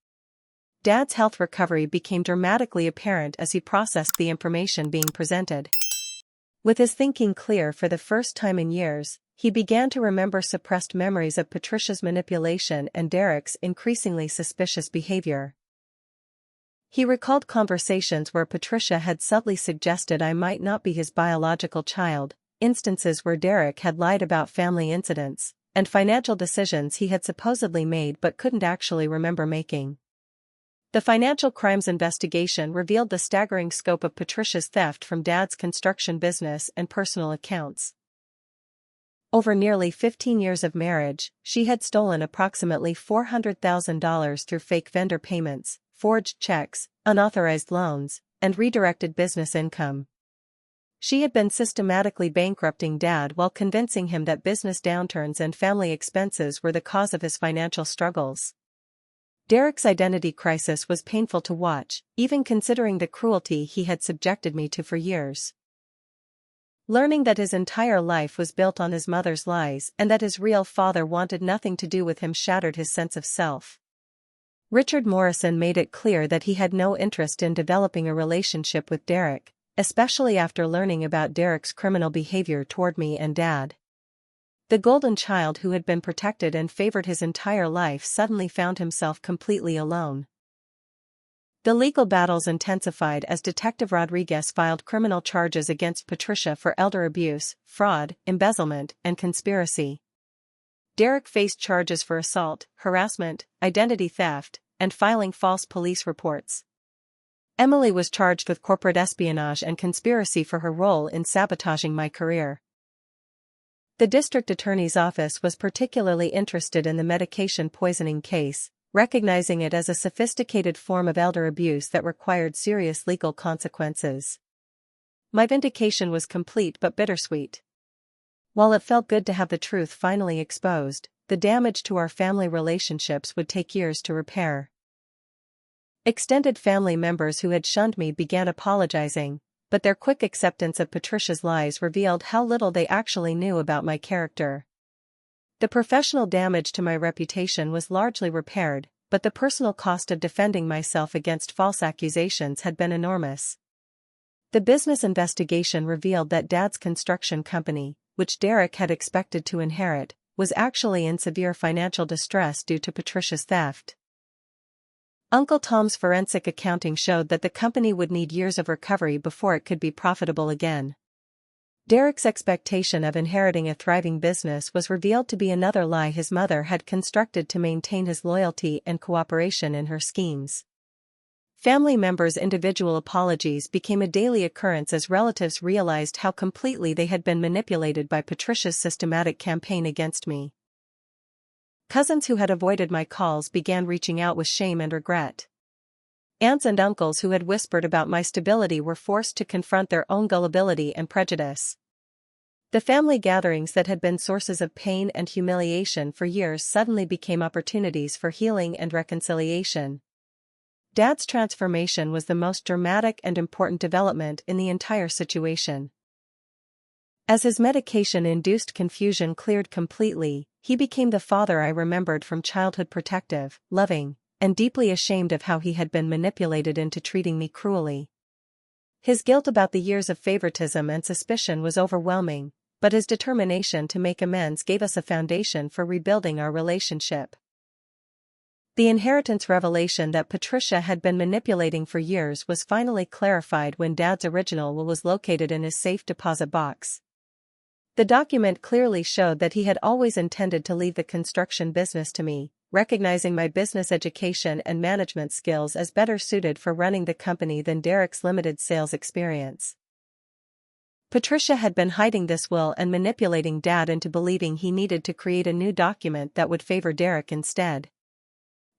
Dad's health recovery became dramatically apparent as he processed the information being presented. With his thinking clear for the first time in years, he began to remember suppressed memories of Patricia's manipulation and Derek's increasingly suspicious behavior. He recalled conversations where Patricia had subtly suggested I might not be his biological child, instances where Derek had lied about family incidents, and financial decisions he had supposedly made but couldn't actually remember making. The financial crimes investigation revealed the staggering scope of Patricia's theft from Dad's construction business and personal accounts. Over nearly 15 years of marriage, she had stolen approximately $400,000 through fake vendor payments, forged checks, unauthorized loans, and redirected business income. She had been systematically bankrupting Dad while convincing him that business downturns and family expenses were the cause of his financial struggles. Derek's identity crisis was painful to watch, even considering the cruelty he had subjected me to for years. Learning that his entire life was built on his mother's lies and that his real father wanted nothing to do with him shattered his sense of self. Richard Morrison made it clear that he had no interest in developing a relationship with Derek, especially after learning about Derek's criminal behavior toward me and Dad. The golden child who had been protected and favored his entire life suddenly found himself completely alone. The legal battles intensified as Detective Rodriguez filed criminal charges against Patricia for elder abuse, fraud, embezzlement, and conspiracy. Derek faced charges for assault, harassment, identity theft, and filing false police reports. Emily was charged with corporate espionage and conspiracy for her role in sabotaging my career. The district attorney's office was particularly interested in the medication poisoning case, recognizing it as a sophisticated form of elder abuse that required serious legal consequences. My vindication was complete but bittersweet. While it felt good to have the truth finally exposed, the damage to our family relationships would take years to repair. Extended family members who had shunned me began apologizing, but their quick acceptance of Patricia's lies revealed how little they actually knew about my character. The professional damage to my reputation was largely repaired, but the personal cost of defending myself against false accusations had been enormous. The business investigation revealed that Dad's construction company, which Derek had expected to inherit, was actually in severe financial distress due to Patricia's theft. Uncle Tom's forensic accounting showed that the company would need years of recovery before it could be profitable again. Derek's expectation of inheriting a thriving business was revealed to be another lie his mother had constructed to maintain his loyalty and cooperation in her schemes. Family members' individual apologies became a daily occurrence as relatives realized how completely they had been manipulated by Patricia's systematic campaign against me. Cousins who had avoided my calls began reaching out with shame and regret. Aunts and uncles who had whispered about my stability were forced to confront their own gullibility and prejudice. The family gatherings that had been sources of pain and humiliation for years suddenly became opportunities for healing and reconciliation. Dad's transformation was the most dramatic and important development in the entire situation. As his medication-induced confusion cleared completely, he became the father I remembered from childhood, protective, loving, and deeply ashamed of how he had been manipulated into treating me cruelly. His guilt about the years of favoritism and suspicion was overwhelming, but his determination to make amends gave us a foundation for rebuilding our relationship. The inheritance revelation that Patricia had been manipulating for years was finally clarified when Dad's original will was located in his safe deposit box. The document clearly showed that he had always intended to leave the construction business to me, recognizing my business education and management skills as better suited for running the company than Derek's limited sales experience. Patricia had been hiding this will and manipulating Dad into believing he needed to create a new document that would favor Derek instead.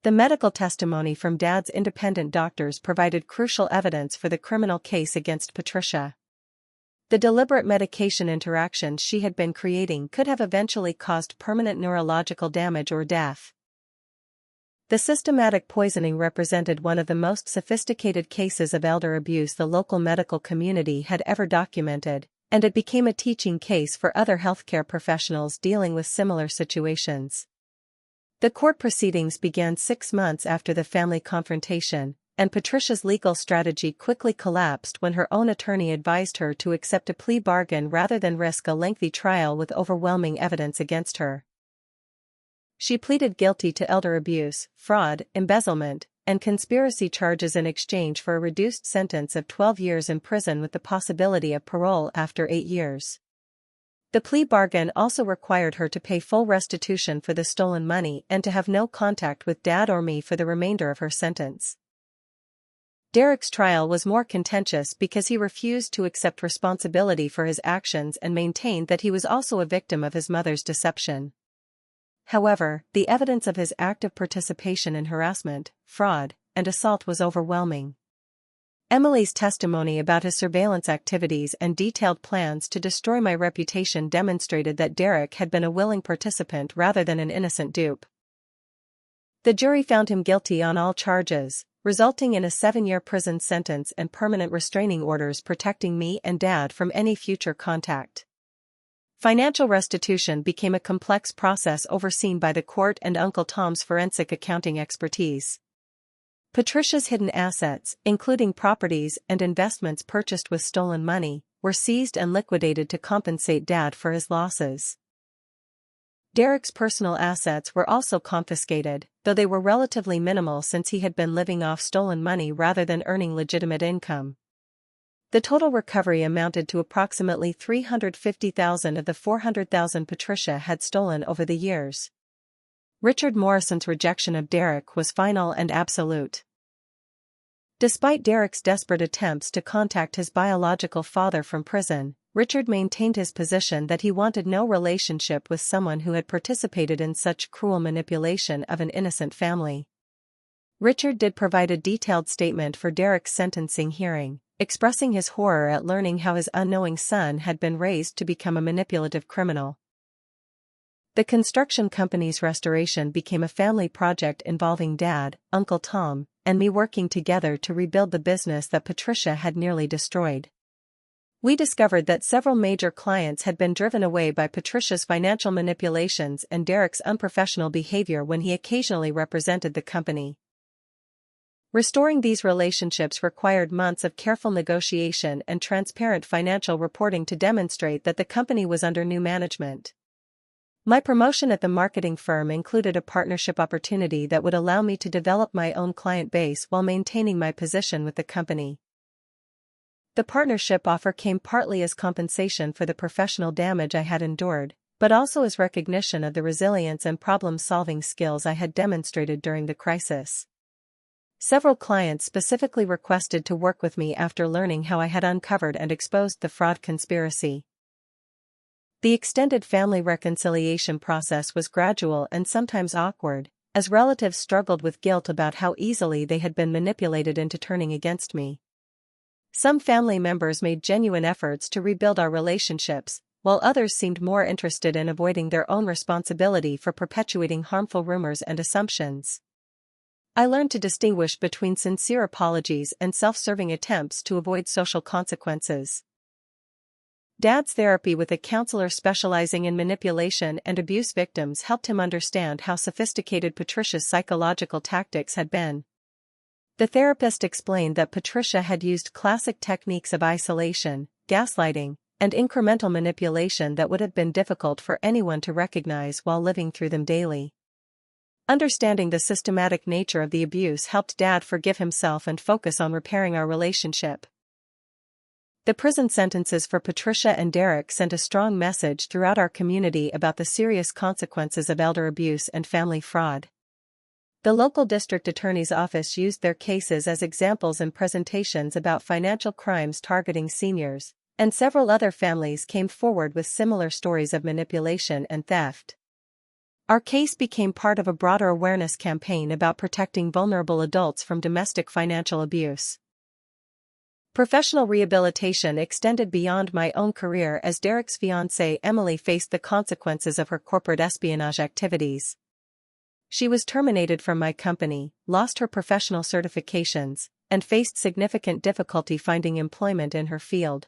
The medical testimony from Dad's independent doctors provided crucial evidence for the criminal case against Patricia. The deliberate medication interactions she had been creating could have eventually caused permanent neurological damage or death. The systematic poisoning represented one of the most sophisticated cases of elder abuse the local medical community had ever documented, and it became a teaching case for other healthcare professionals dealing with similar situations. The court proceedings began 6 months after the family confrontation, and Patricia's legal strategy quickly collapsed when her own attorney advised her to accept a plea bargain rather than risk a lengthy trial with overwhelming evidence against her. She pleaded guilty to elder abuse, fraud, embezzlement, and conspiracy charges in exchange for a reduced sentence of 12 years in prison with the possibility of parole after 8 years. The plea bargain also required her to pay full restitution for the stolen money and to have no contact with Dad or me for the remainder of her sentence. Derek's trial was more contentious because he refused to accept responsibility for his actions and maintained that he was also a victim of his mother's deception. However, the evidence of his active participation in harassment, fraud, and assault was overwhelming. Emily's testimony about his surveillance activities and detailed plans to destroy my reputation demonstrated that Derek had been a willing participant rather than an innocent dupe. The jury found him guilty on all charges, resulting in a 7-year prison sentence and permanent restraining orders protecting me and Dad from any future contact. Financial restitution became a complex process overseen by the court and Uncle Tom's forensic accounting expertise. Patricia's hidden assets, including properties and investments purchased with stolen money, were seized and liquidated to compensate Dad for his losses. Derek's personal assets were also confiscated, though they were relatively minimal since he had been living off stolen money rather than earning legitimate income. The total recovery amounted to approximately $350,000 of the $400,000 Patricia had stolen over the years. Richard Morrison's rejection of Derek was final and absolute. Despite Derek's desperate attempts to contact his biological father from prison, Richard maintained his position that he wanted no relationship with someone who had participated in such cruel manipulation of an innocent family. Richard did provide a detailed statement for Derek's sentencing hearing, expressing his horror at learning how his unknowing son had been raised to become a manipulative criminal. The construction company's restoration became a family project involving Dad, Uncle Tom, and me working together to rebuild the business that Patricia had nearly destroyed. We discovered that several major clients had been driven away by Patricia's financial manipulations and Derek's unprofessional behavior when he occasionally represented the company. Restoring these relationships required months of careful negotiation and transparent financial reporting to demonstrate that the company was under new management. My promotion at the marketing firm included a partnership opportunity that would allow me to develop my own client base while maintaining my position with the company. The partnership offer came partly as compensation for the professional damage I had endured, but also as recognition of the resilience and problem-solving skills I had demonstrated during the crisis. Several clients specifically requested to work with me after learning how I had uncovered and exposed the fraud conspiracy. The extended family reconciliation process was gradual and sometimes awkward, as relatives struggled with guilt about how easily they had been manipulated into turning against me. Some family members made genuine efforts to rebuild our relationships, while others seemed more interested in avoiding their own responsibility for perpetuating harmful rumors and assumptions. I learned to distinguish between sincere apologies and self-serving attempts to avoid social consequences. Dad's therapy with a counselor specializing in manipulation and abuse victims helped him understand how sophisticated Patricia's psychological tactics had been. The therapist explained that Patricia had used classic techniques of isolation, gaslighting, and incremental manipulation that would have been difficult for anyone to recognize while living through them daily. Understanding the systematic nature of the abuse helped Dad forgive himself and focus on repairing our relationship. The prison sentences for Patricia and Derek sent a strong message throughout our community about the serious consequences of elder abuse and family fraud. The local district attorney's office used their cases as examples in presentations about financial crimes targeting seniors, and several other families came forward with similar stories of manipulation and theft. Our case became part of a broader awareness campaign about protecting vulnerable adults from domestic financial abuse. Professional rehabilitation extended beyond my own career as Derek's fiancée Emily faced the consequences of her corporate espionage activities. She was terminated from my company, lost her professional certifications, and faced significant difficulty finding employment in her field.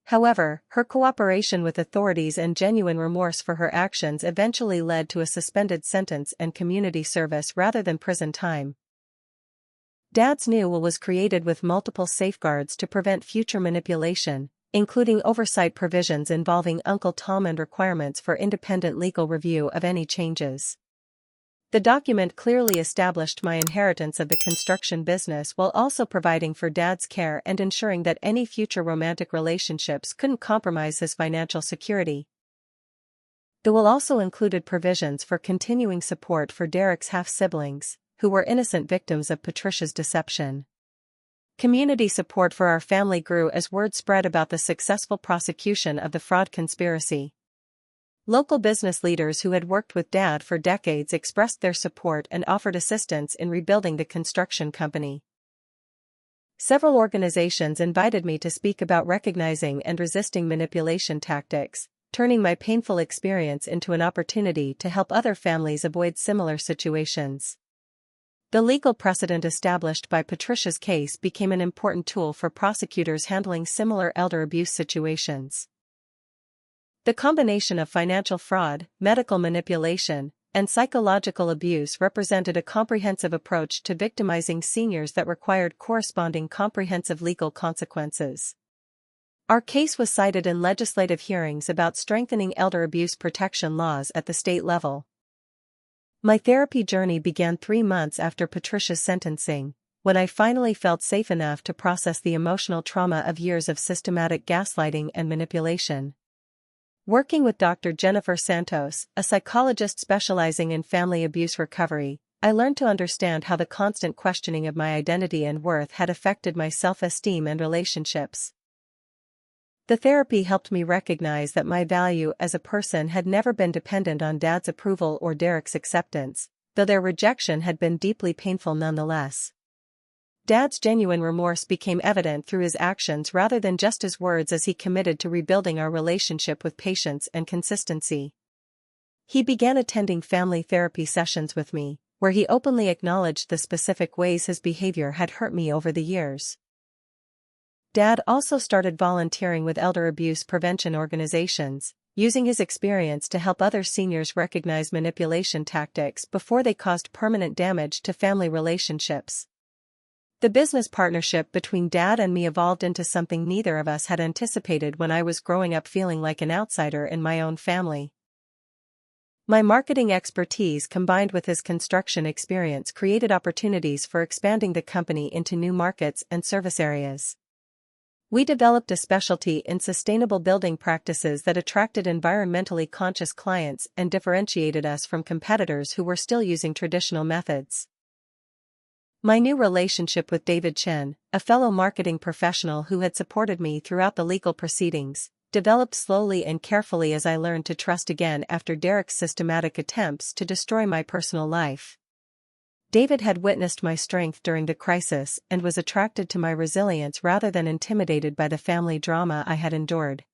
However, her cooperation with authorities and genuine remorse for her actions eventually led to a suspended sentence and community service rather than prison time. Dad's new will was created with multiple safeguards to prevent future manipulation, including oversight provisions involving Uncle Tom and requirements for independent legal review of any changes. The document clearly established my inheritance of the construction business while also providing for Dad's care and ensuring that any future romantic relationships couldn't compromise his financial security. The will also included provisions for continuing support for Derek's half-siblings, who were innocent victims of Patricia's deception. Community support for our family grew as word spread about the successful prosecution of the fraud conspiracy. Local business leaders who had worked with Dad for decades expressed their support and offered assistance in rebuilding the construction company. Several organizations invited me to speak about recognizing and resisting manipulation tactics, turning my painful experience into an opportunity to help other families avoid similar situations. The legal precedent established by Patricia's case became an important tool for prosecutors handling similar elder abuse situations. The combination of financial fraud, medical manipulation, and psychological abuse represented a comprehensive approach to victimizing seniors that required corresponding comprehensive legal consequences. Our case was cited in legislative hearings about strengthening elder abuse protection laws at the state level. My therapy journey began 3 months after Patricia's sentencing, when I finally felt safe enough to process the emotional trauma of years of systematic gaslighting and manipulation. Working with Dr. Jennifer Santos, a psychologist specializing in family abuse recovery, I learned to understand how the constant questioning of my identity and worth had affected my self-esteem and relationships. The therapy helped me recognize that my value as a person had never been dependent on Dad's approval or Derek's acceptance, though their rejection had been deeply painful nonetheless. Dad's genuine remorse became evident through his actions rather than just his words as he committed to rebuilding our relationship with patience and consistency. He began attending family therapy sessions with me, where he openly acknowledged the specific ways his behavior had hurt me over the years. Dad also started volunteering with elder abuse prevention organizations, using his experience to help other seniors recognize manipulation tactics before they caused permanent damage to family relationships. The business partnership between Dad and me evolved into something neither of us had anticipated when I was growing up feeling like an outsider in my own family. My marketing expertise combined with his construction experience created opportunities for expanding the company into new markets and service areas. We developed a specialty in sustainable building practices that attracted environmentally conscious clients and differentiated us from competitors who were still using traditional methods. My new relationship with David Chen, a fellow marketing professional who had supported me throughout the legal proceedings, developed slowly and carefully as I learned to trust again after Derek's systematic attempts to destroy my personal life. David had witnessed my strength during the crisis and was attracted to my resilience rather than intimidated by the family drama I had endured.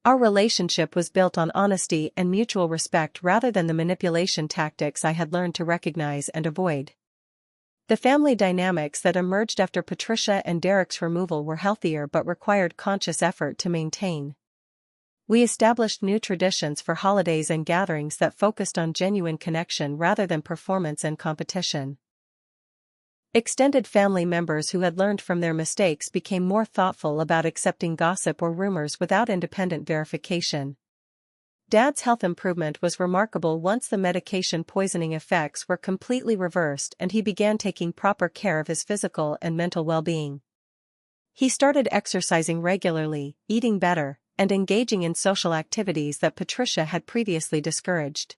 Our relationship was built on honesty and mutual respect rather than the manipulation tactics I had learned to recognize and avoid. The family dynamics that emerged after Patricia and Derek's removal were healthier but required conscious effort to maintain. We established new traditions for holidays and gatherings that focused on genuine connection rather than performance and competition. Extended family members who had learned from their mistakes became more thoughtful about accepting gossip or rumors without independent verification. Dad's health improvement was remarkable once the medication poisoning effects were completely reversed and he began taking proper care of his physical and mental well-being. He started exercising regularly, eating better, and engaging in social activities that Patricia had previously discouraged.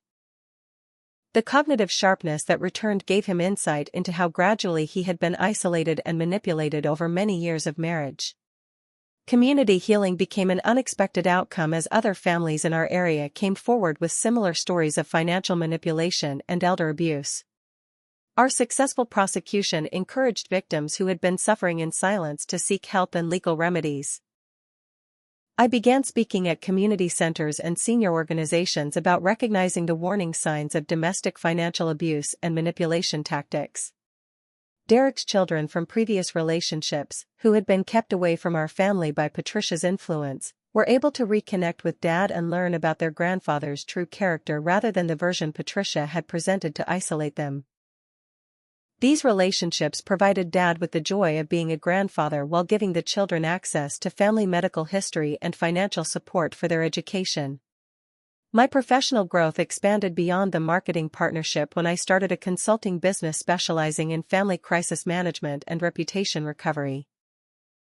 The cognitive sharpness that returned gave him insight into how gradually he had been isolated and manipulated over many years of marriage. Community healing became an unexpected outcome as other families in our area came forward with similar stories of financial manipulation and elder abuse. Our successful prosecution encouraged victims who had been suffering in silence to seek help and legal remedies. I began speaking at community centers and senior organizations about recognizing the warning signs of domestic financial abuse and manipulation tactics. Derek's children from previous relationships, who had been kept away from our family by Patricia's influence, were able to reconnect with Dad and learn about their grandfather's true character rather than the version Patricia had presented to isolate them. These relationships provided Dad with the joy of being a grandfather while giving the children access to family medical history and financial support for their education. My professional growth expanded beyond the marketing partnership when I started a consulting business specializing in family crisis management and reputation recovery.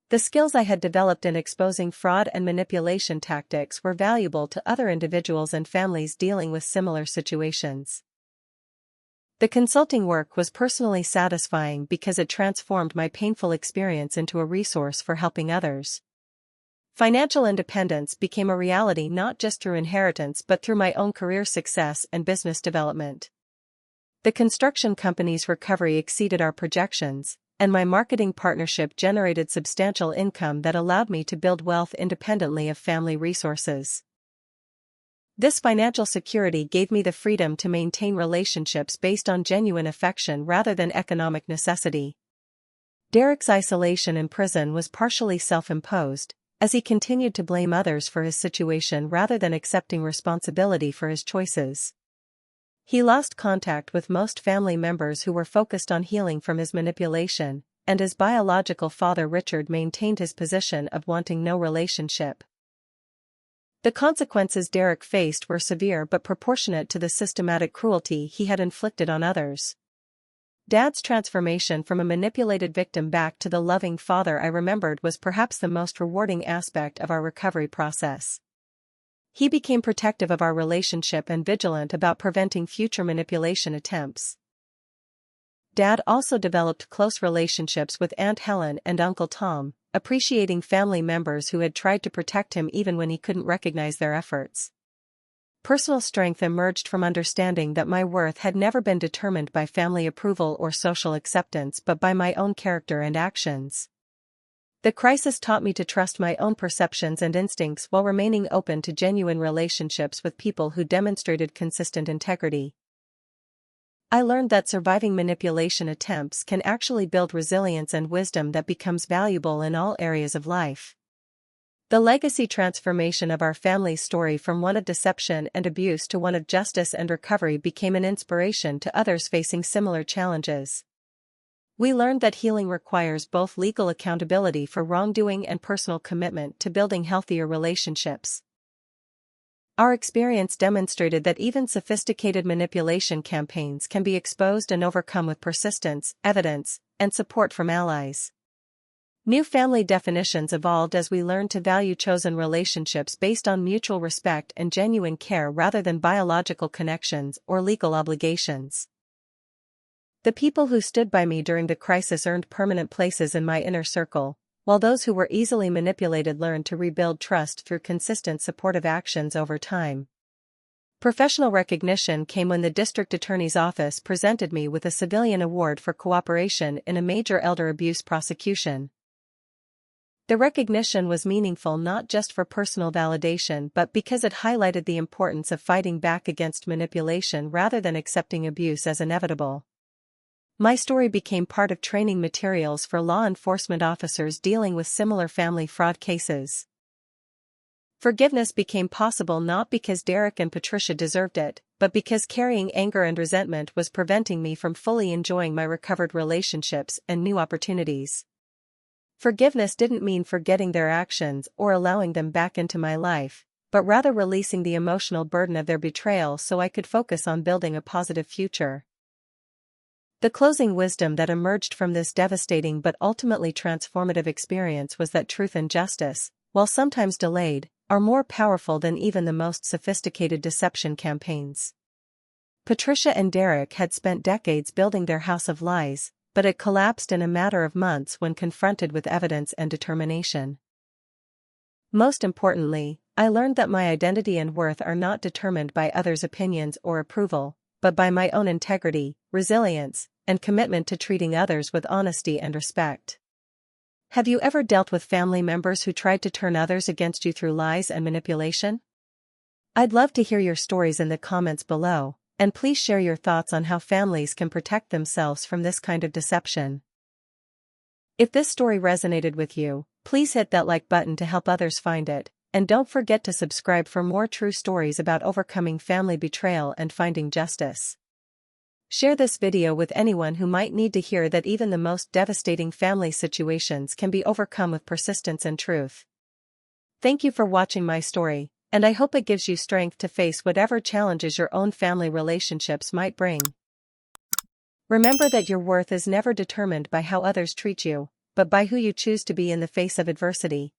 The skills I had developed in exposing fraud and manipulation tactics were valuable to other individuals and families dealing with similar situations. The consulting work was personally satisfying because it transformed my painful experience into a resource for helping others. Financial independence became a reality not just through inheritance but through my own career success and business development. The construction company's recovery exceeded our projections, and my marketing partnership generated substantial income that allowed me to build wealth independently of family resources. This financial security gave me the freedom to maintain relationships based on genuine affection rather than economic necessity. Derek's isolation in prison was partially self-imposed, as he continued to blame others for his situation rather than accepting responsibility for his choices. He lost contact with most family members who were focused on healing from his manipulation, and his biological father Richard maintained his position of wanting no relationship. The consequences Derek faced were severe but proportionate to the systematic cruelty he had inflicted on others. Dad's transformation from a manipulated victim back to the loving father I remembered was perhaps the most rewarding aspect of our recovery process. He became protective of our relationship and vigilant about preventing future manipulation attempts. Dad also developed close relationships with Aunt Helen and Uncle Tom, appreciating family members who had tried to protect him even when he couldn't recognize their efforts. Personal strength emerged from understanding that my worth had never been determined by family approval or social acceptance but by my own character and actions. The crisis taught me to trust my own perceptions and instincts while remaining open to genuine relationships with people who demonstrated consistent integrity. I learned that surviving manipulation attempts can actually build resilience and wisdom that becomes valuable in all areas of life. The legacy transformation of our family's story from one of deception and abuse to one of justice and recovery became an inspiration to others facing similar challenges. We learned that healing requires both legal accountability for wrongdoing and personal commitment to building healthier relationships. Our experience demonstrated that even sophisticated manipulation campaigns can be exposed and overcome with persistence, evidence, and support from allies. New family definitions evolved as we learned to value chosen relationships based on mutual respect and genuine care rather than biological connections or legal obligations. The people who stood by me during the crisis earned permanent places in my inner circle, while those who were easily manipulated learned to rebuild trust through consistent supportive actions over time. Professional recognition came when the district attorney's office presented me with a civilian award for cooperation in a major elder abuse prosecution. The recognition was meaningful not just for personal validation but because it highlighted the importance of fighting back against manipulation rather than accepting abuse as inevitable. My story became part of training materials for law enforcement officers dealing with similar family fraud cases. Forgiveness became possible not because Derek and Patricia deserved it, but because carrying anger and resentment was preventing me from fully enjoying my recovered relationships and new opportunities. Forgiveness didn't mean forgetting their actions or allowing them back into my life, but rather releasing the emotional burden of their betrayal so I could focus on building a positive future. The closing wisdom that emerged from this devastating but ultimately transformative experience was that truth and justice, while sometimes delayed, are more powerful than even the most sophisticated deception campaigns. Patricia and Derek had spent decades building their house of lies, but it collapsed in a matter of months when confronted with evidence and determination. Most importantly, I learned that my identity and worth are not determined by others' opinions or approval, but by my own integrity, resilience, and commitment to treating others with honesty and respect. Have you ever dealt with family members who tried to turn others against you through lies and manipulation? I'd love to hear your stories in the comments below, and please share your thoughts on how families can protect themselves from this kind of deception. If this story resonated with you, please hit that like button to help others find it, and don't forget to subscribe for more true stories about overcoming family betrayal and finding justice. Share this video with anyone who might need to hear that even the most devastating family situations can be overcome with persistence and truth. Thank you for watching my story, and I hope it gives you strength to face whatever challenges your own family relationships might bring. Remember that your worth is never determined by how others treat you, but by who you choose to be in the face of adversity.